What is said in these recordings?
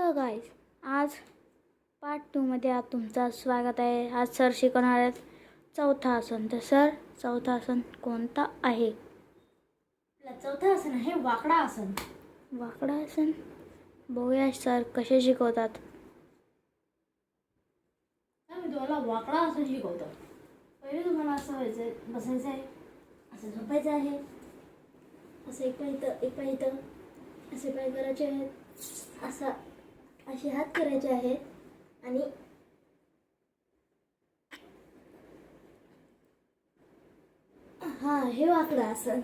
Hello guys, आज part 2 मध्ये तुमचं स्वागत आहे। आज सर शिकवणार आहेत चौथा आसन। तर सर, चौथा आसन कोणता आहे? चौथा आसन आहे वाकडा आसन। वाकडा आसन? बघूया सर कसे शिकवतात। मी तुम्हाला वाकडा आसन शिकवतो। पहिले तुम्हाला असं व्हायचंय, बसायचं आहे, असं झोपायचं आहे, असं एक पाय इथं एक पाय इथं, असे पाय करायचे आहेत, असं असे हात करायचे आहेत आणि हा हे वाकडा आसन।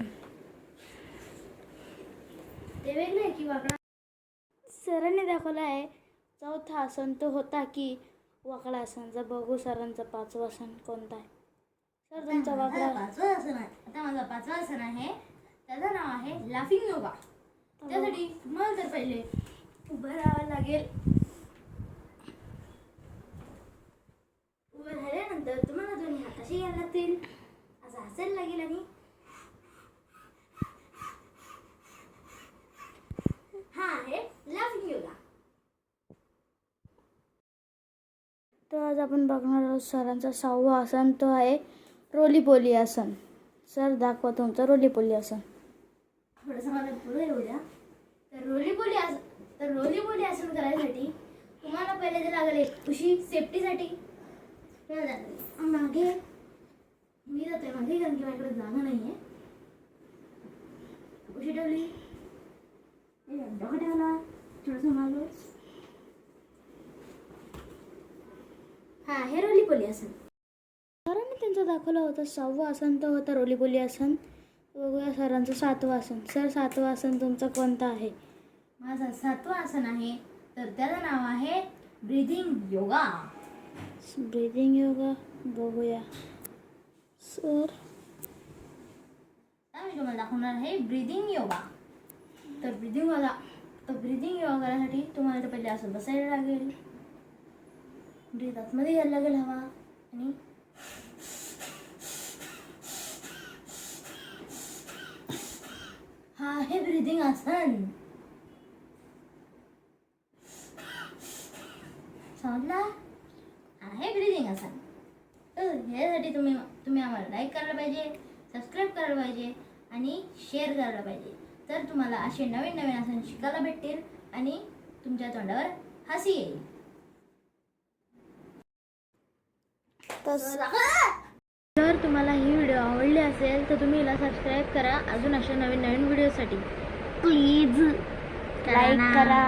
ते वेगळं आहे की वाकडा। सरांनी दाखवला आहे चौथा आसन तो होता की वाकडा आसन। जर बघू सरांचं पाचवं आसन कोणतं आहे? सर तुमचा वाकडा पाचवं आसन आहे। आता माझं पाचवं आसन आहे, त्याचं नाव आहे लाफिंग योगा। त्यासाठी तुम्हाला तर पहिले उभं राहावं लागेल। उभं राहिल्यानंतर तुम्हाला दोन्ही हात असे घ्यायला लागतील, असं हसायला लागेल आणि हा आहे लाफिंग योगा। तर आज आपण बघणार आहोत सरांचा 6वं आसन, तो आहे रोली पोली आसन। सर दाखवा तुमचं रोली पोली आसन। थोडंसं मला पुढे येऊ द्या। तर रोली पोली आसन करायसाठी तुम्हाला पहिले जे लागेल एक उशी सेफ्टीसाठी मागे। मी जाते मागे कारण की माझ्याकडे जागा नाही आहे। उशी ठेवली, डोकं ठेवला, थोडंसं मागे। हा हे रोली पोली आसन। सरांनी त्यांचं दाखवलं होतं 6वं आसन, तो होतं रोली पोली आसन। बघूया सरांचं 7वं आसन। सर 7वं आसन तुमचं कोणतं आहे? माझं 7वं आसन आहे, तर त्याचं नाव आहे ब्रीदिंग योगा। ब्रीदिंग योगा बघूया सर। आता मी तुम्हाला दाखवणार आहे ब्रीदिंग योगा। तर ब्रीदिंग योगा करायसाठी तुम्हाला तर पहिले असं बसायला लागेल, ब्रीद आतमध्ये घ्यायला लागेल हवा आणि हा आहे ब्रीदिंग आसन। समजला? आहे ब्रीदिंग आसन। तर ह्यासाठी तुम्ही आम्हाला लाईक करायला पाहिजे, सबस्क्राईब करायला पाहिजे आणि शेअर करायला पाहिजे। तर तुम्हाला असे नवीन नवीन आसन शिकायला भेटतील आणि तुमच्या तोंडावर हसी येईल। जर तुम्हाला ही व्हिडिओ आवडली असेल तर तुम्ही हिला सबस्क्राईब करा। अजून अशा नवीन नवीन व्हिडिओसाठी प्लीज लाईक करा।